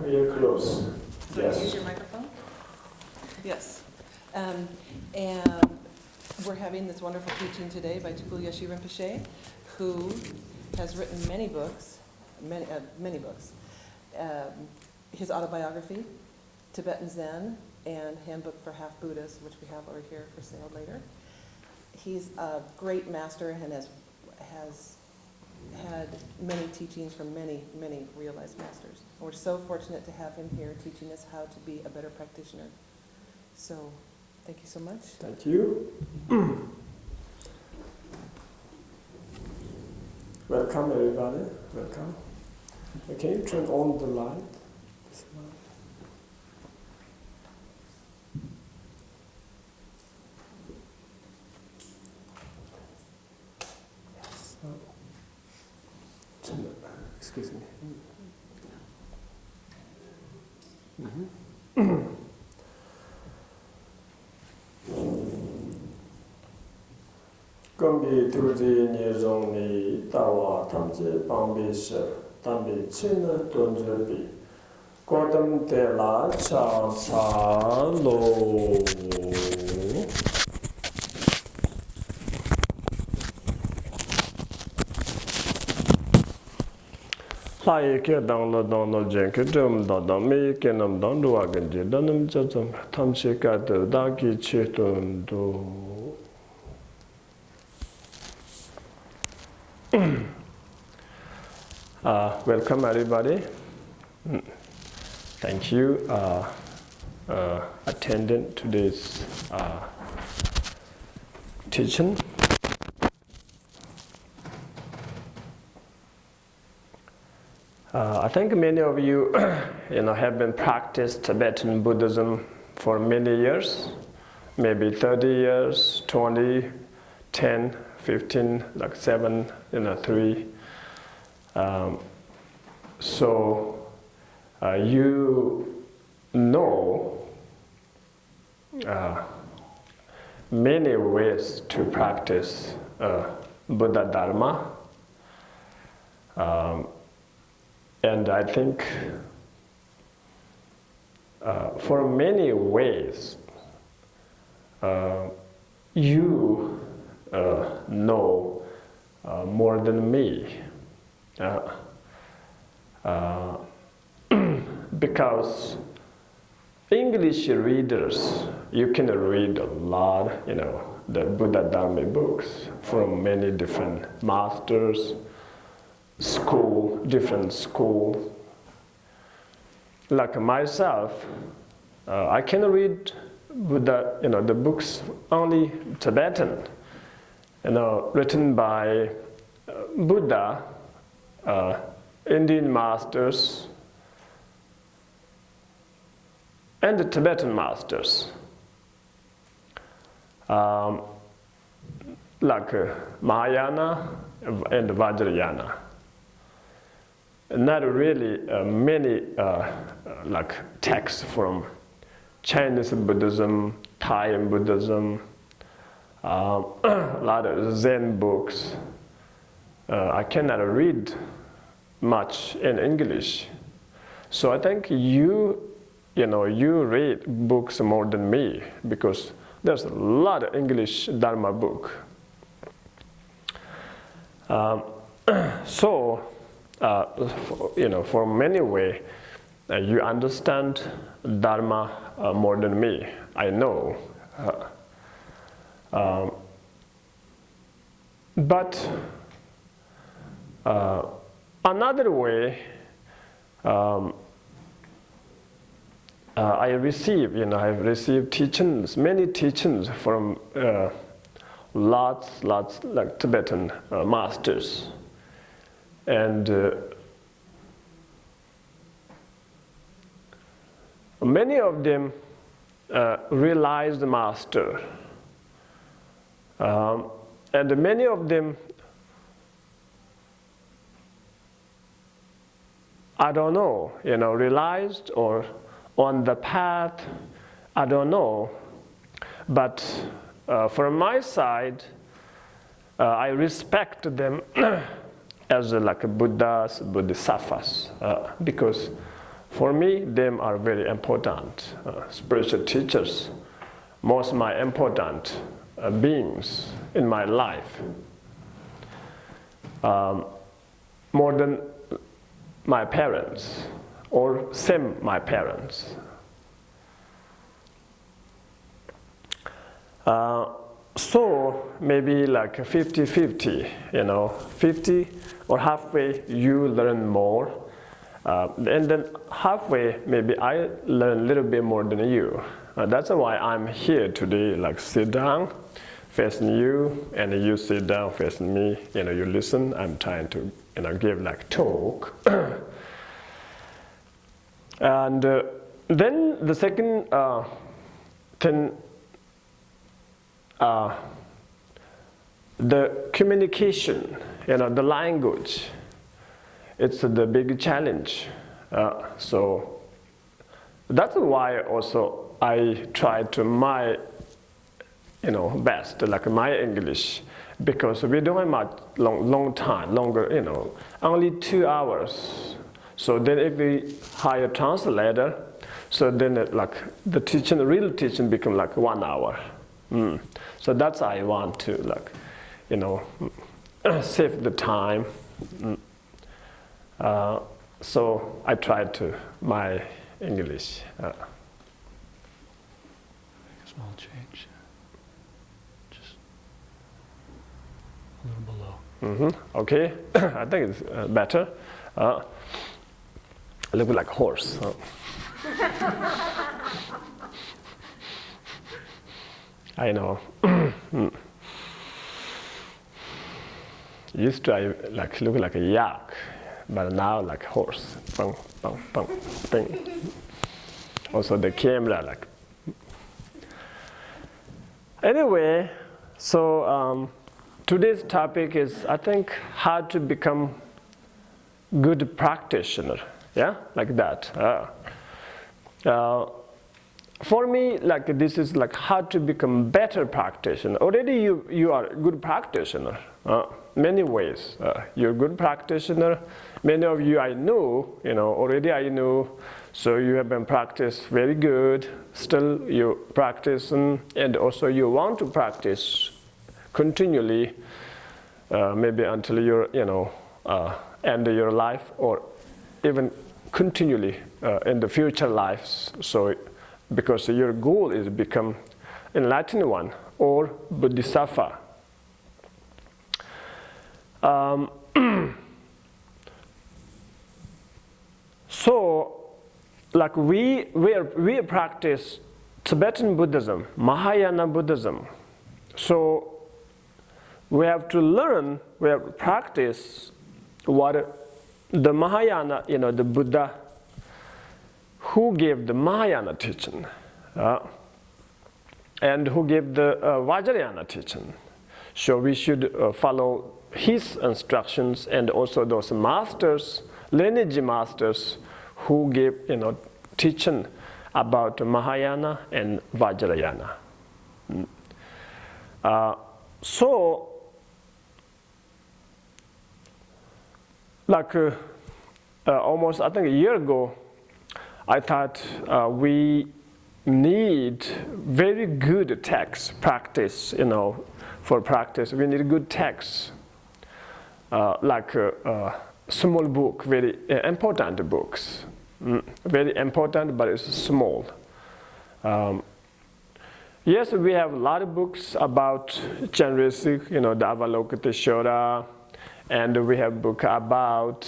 Here close. So Yes. use your microphone? Yes. And we're having this wonderful teaching today by Tulku Yeshi Rinpoche, who has written many books, many books. His autobiography, Tibetan Zen, and Handbook for Half Buddhists, which we have over here for sale later. He's a great master and has had many teachings from many realized masters. And we're so fortunate to have him here teaching us how to be a better practitioner. So, thank you so much. Thank you. Welcome everybody. Welcome. Can you turn on the light? This light. Excuse me. Gombi Tuji Nizongni Tawa Tamji Bambish Tambi China Donjabi Kodam de la Cha Cha Lo Lai ke dang lo dang lo jen ke dum da da me ke nam dang do agen je danam cha cham tham che ka de da ki che ton do welcome everybody. Thank you attending today's teaching. I think many of you, have been practiced Tibetan Buddhism for many years, maybe 30 years, 20, 10, 15, like 7, 3. So you know many ways to practice Buddha Dharma. And I think for many ways you know more than me. Because English readers, you can read a lot, the Buddha Dharma books from many different masters, different schools. Like myself, I can read Buddha, the books only Tibetan, written by Buddha, Indian masters, and the Tibetan masters, like Mahayana and Vajrayana. Not really many like texts from Chinese Buddhism, Thai Buddhism, a lot of Zen books. I cannot read much in English, so I think you read books more than me because there's a lot of English Dharma book. For many way, you understand Dharma more than me. I know. But another way, I've received teachings, many teachings from lots like Tibetan masters. And many of them realized the master. And many of them, I don't know, realized or on the path, I don't know. But from my side, I respect them as like Buddhas, Bodhisattvas, because For me, them are very important spiritual teachers, most my important beings in my life, more than my parents or same my parents. So maybe like 50-50, 50 or halfway you learn more, and then halfway maybe I learn a little bit more than you. That's why I'm here today, like sit down, facing you, and you sit down facing me, you listen. I'm trying to give like talk. And then the second thing, the communication, the language, it's the big challenge. So that's why also I try to my best, like my English, because we don't have much long time, longer, only 2 hours. So then if we hire a translator, so then like the teaching, real teaching become like 1 hour. So that's I want to like, save the time. So I try to my English. Small change, just a little below. Okay, I think it's better. A little bit like horse. I know. Used to I like look like a yak, but now like horse. Bang, bang, bang, bang. Also the camera like. Anyway, so today's topic is, I think, how to become good practitioner. Yeah, like that. For me, like this is like how to become better practitioner. Already you are a good practitioner. Many ways. You're a good practitioner. Many of you I know, already I know. So you have been practiced very good. Still you practicing, and also you want to practice continually, maybe until you're, end of your life, or even continually in the future lives. So because your goal is become enlightened one or Bodhisattva. So like we practice Tibetan Buddhism, Mahayana Buddhism. So we have to learn, we have to practice what the Mahayana, the Buddha who gave the Mahayana teaching, and who gave the Vajrayana teaching. So we should follow his instructions, and also those masters, lineage masters, who gave teaching about Mahayana and Vajrayana. So like almost I think a year ago, I thought we need very good text practice, for practice. We need good text, like small book, very important books. Very important, but it's small. Yes, we have a lot of books about generosity, the Avalokiteshvara, and we have book about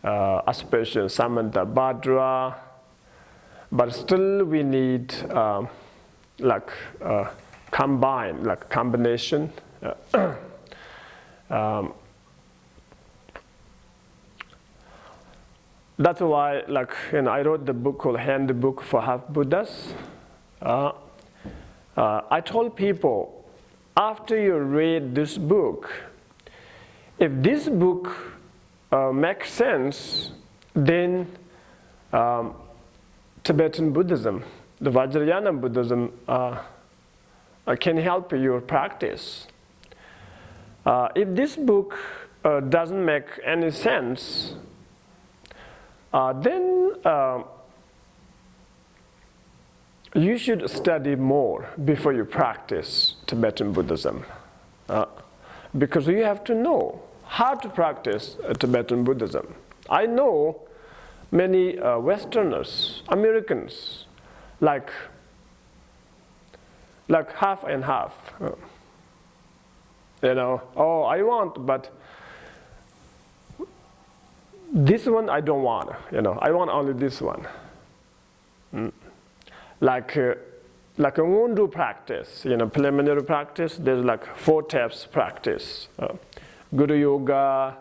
aspiration Samanta Bhadra, but still we need combination. That's why, I wrote the book called Handbook for Half Buddhas. I told people, after you read this book, if this book makes sense, then Tibetan Buddhism, the Vajrayana Buddhism, can help your practice. If this book doesn't make any sense, Then you should study more before you practice Tibetan Buddhism. Because you have to know how to practice Tibetan Buddhism. I know many Westerners, Americans, like half and half. Oh, I want, but this one I don't want. I want only this one. Like a Wundu practice, preliminary practice, there's like 4 steps practice. Guru Yoga,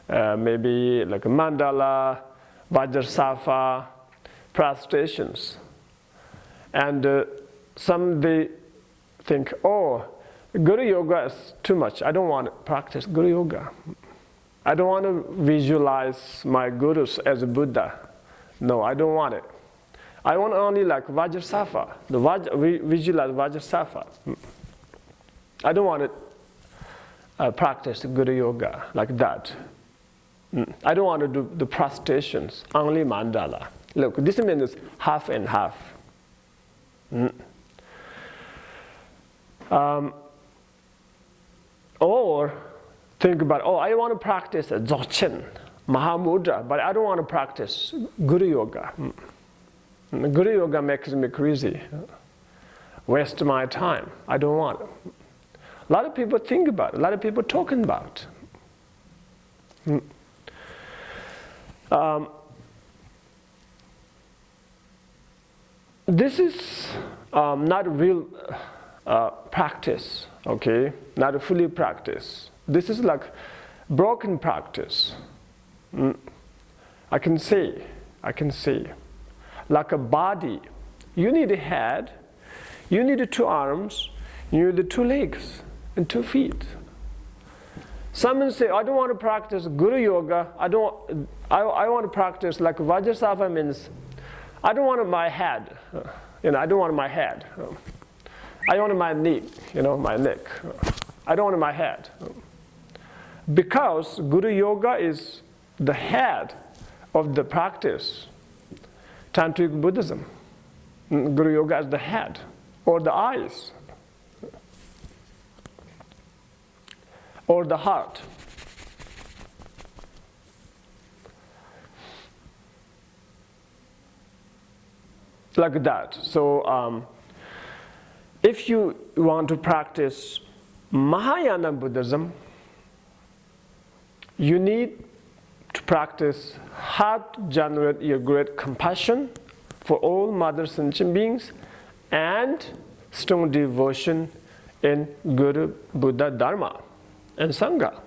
maybe like a mandala, Vajrasattva, prostrations. And some they think, oh, Guru Yoga is too much. I don't want to practice Guru Yoga. I don't want to visualize my gurus as a Buddha. No, I don't want it. I want only like Vajrasattva, visualize Vajrasattva. I don't want to practice Guru Yoga like that. I don't want to do the prostrations, only mandala. Look, this means half and half. Or think about, oh, I want to practice Dzogchen, Mahamudra, but I don't want to practice Guru Yoga. Guru Yoga makes me crazy. Waste my time. I don't want it. A lot of people think about it. A lot of people talking about it. This is not a real practice, okay? Not a fully practice. This is like broken practice. I can say. Like a body, you need a head, you need 2 arms, you need 2 legs and 2 feet. Someone say, I don't want to practice Guru Yoga. I want to practice like Vajrasattva means, I don't want my head. I don't want my head. I want my knee, my neck. I don't want my head. Because Guru Yoga is the head of the practice. Tantric Buddhism. Guru Yoga is the head or the eyes or the heart. Like that. So if you want to practice Mahayana Buddhism, you need to practice how to generate your great compassion for all mother sentient beings and strong devotion in Guru, Buddha, Dharma and Sangha,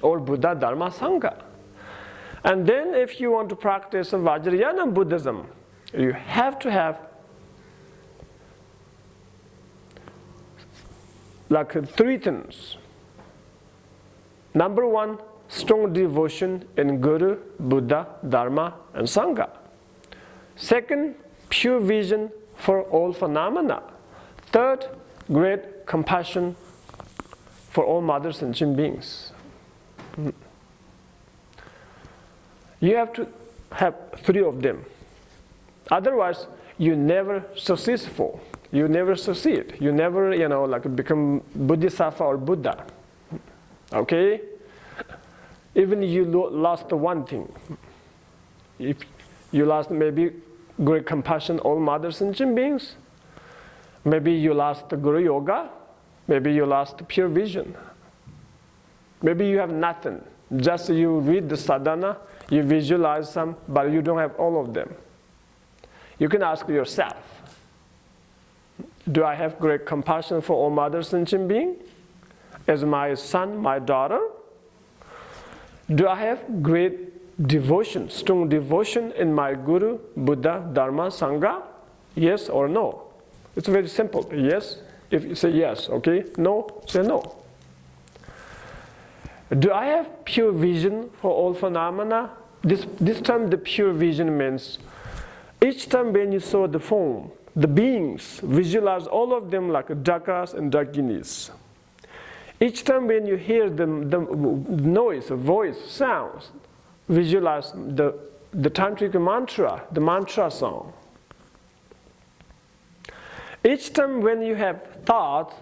or Buddha, Dharma, Sangha. And then if you want to practice Vajrayana Buddhism, you have to have like 3 things. Number 1, strong devotion in Guru, Buddha, Dharma, and Sangha. Second, pure vision for all phenomena. Third, great compassion for all mother sentient beings. You have to have 3 of them. Otherwise, you never successful. You never succeed. You never, become Bodhisattva or Buddha. Okay? Even you lost one thing. If you lost maybe great compassion, all mother sentient beings, maybe you lost the Guru Yoga, maybe you lost pure vision. Maybe you have nothing. Just you read the sadhana, you visualize some, but you don't have all of them. You can ask yourself, do I have great compassion for all mother sentient beings? As my son, my daughter? Do I have great devotion, strong devotion in my Guru, Buddha, Dharma, Sangha? Yes or no? It's very simple. Yes, if you say yes, okay? No, say no. Do I have pure vision for all phenomena? This time the pure vision means each time when you saw the form, the beings, visualize all of them like dakas and dakinis. Each time when you hear the noise, voice, sounds, visualize the tantric mantra, the mantra song. Each time when you have thoughts,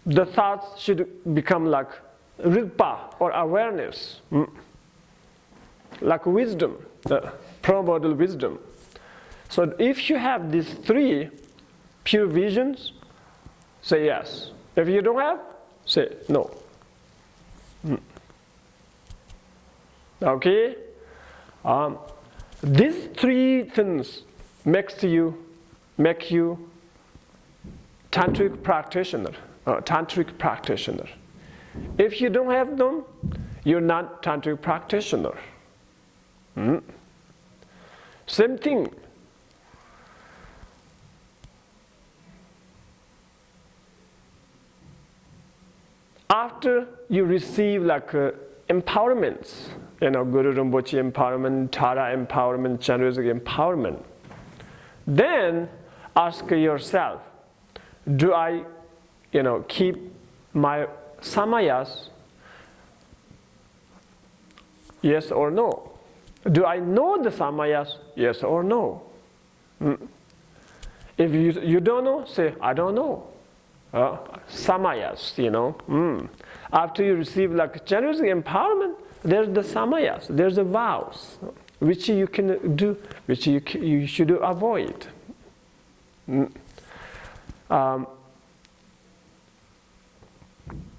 the thoughts should become like rigpa or awareness, like wisdom, primordial wisdom. So if you have these three pure visions, say yes. If you don't have, say no. Okay? These three things make you tantric practitioner. Tantric practitioner. If you don't have them, you're not tantric practitioner. Same thing. After you receive like empowerments, Guru Rinpoche empowerment, Tara empowerment, Chandrika empowerment, then ask yourself, do I, keep my samayas? Yes or no? Do I know the samayas? Yes or no? If you don't know, say, I don't know. Samayas, After you receive like generous empowerment, there's the samayas, there's the vows, which you can do, which you should avoid.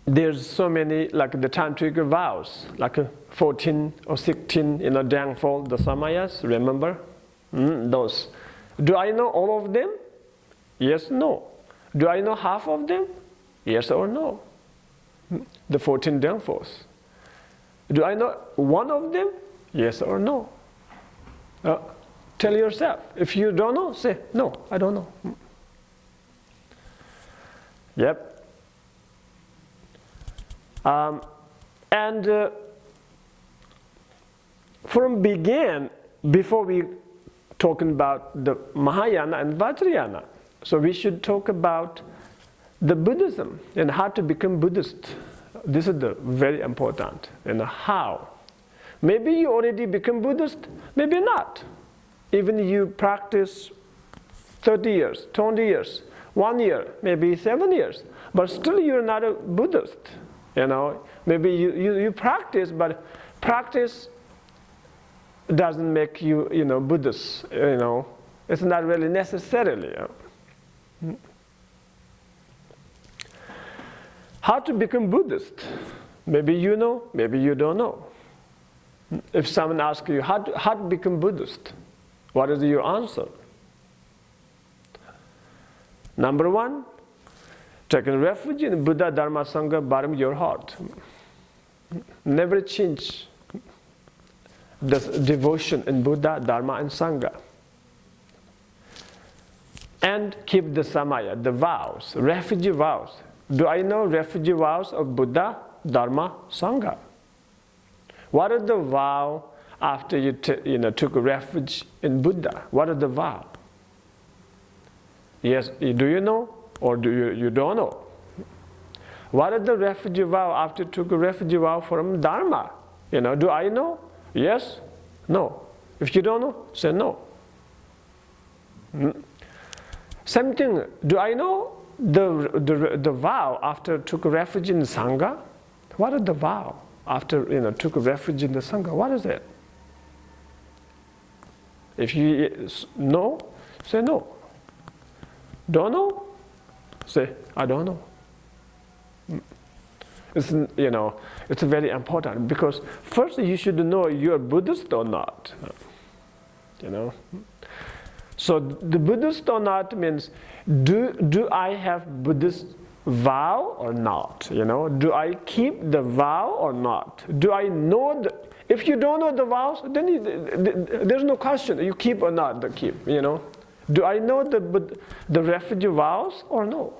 There's so many like the tantric vows, like 14 or 16, Dangfall, the samayas, remember? Those. Do I know all of them? Yes, no. Do I know half of them? Yes or no? The 14 Dangfalls. Do I know one of them? Yes or no? Tell yourself. If you don't know, say, no, I don't know. Yep. From before we talking about the Mahayana and Vajrayana, so we should talk about the Buddhism and how to become Buddhist. This is the very important. And how? Maybe you already become Buddhist, maybe not. Even you practice 30 years, 20 years, 1 year, maybe 7 years, but still you're not a Buddhist. Maybe you practice, but practice doesn't make you, Buddhist. It's not really necessarily. How to become Buddhist? Maybe you know, maybe you don't know. If someone asks you how to become Buddhist, what is your answer? Number one, taking refuge in Buddha, Dharma, Sangha, bottom your heart. Never change this devotion in Buddha, Dharma, and Sangha. And keep the samaya, the vows, refugee vows. Do I know refugee vows of Buddha, Dharma, Sangha? What is the vow after you took refuge in Buddha? What is the vow? Yes, do you know or do you don't know? What is the refugee vow after you took a refugee vow from Dharma? Do I know? Yes? No. If you don't know, say no. Same thing, do I know the vow after took refuge in Sangha? What is the vow after took refuge in the Sangha? What is it? If you know, say no. Don't know? Say, I don't know. It's very important because first you should know you're Buddhist or not. So the Buddhist or not means, do I have Buddhist vow or not? Do I keep the vow or not? Do I know if you don't know the vows, then there's no question, you keep or not keep, Do I know the refugee vows or no?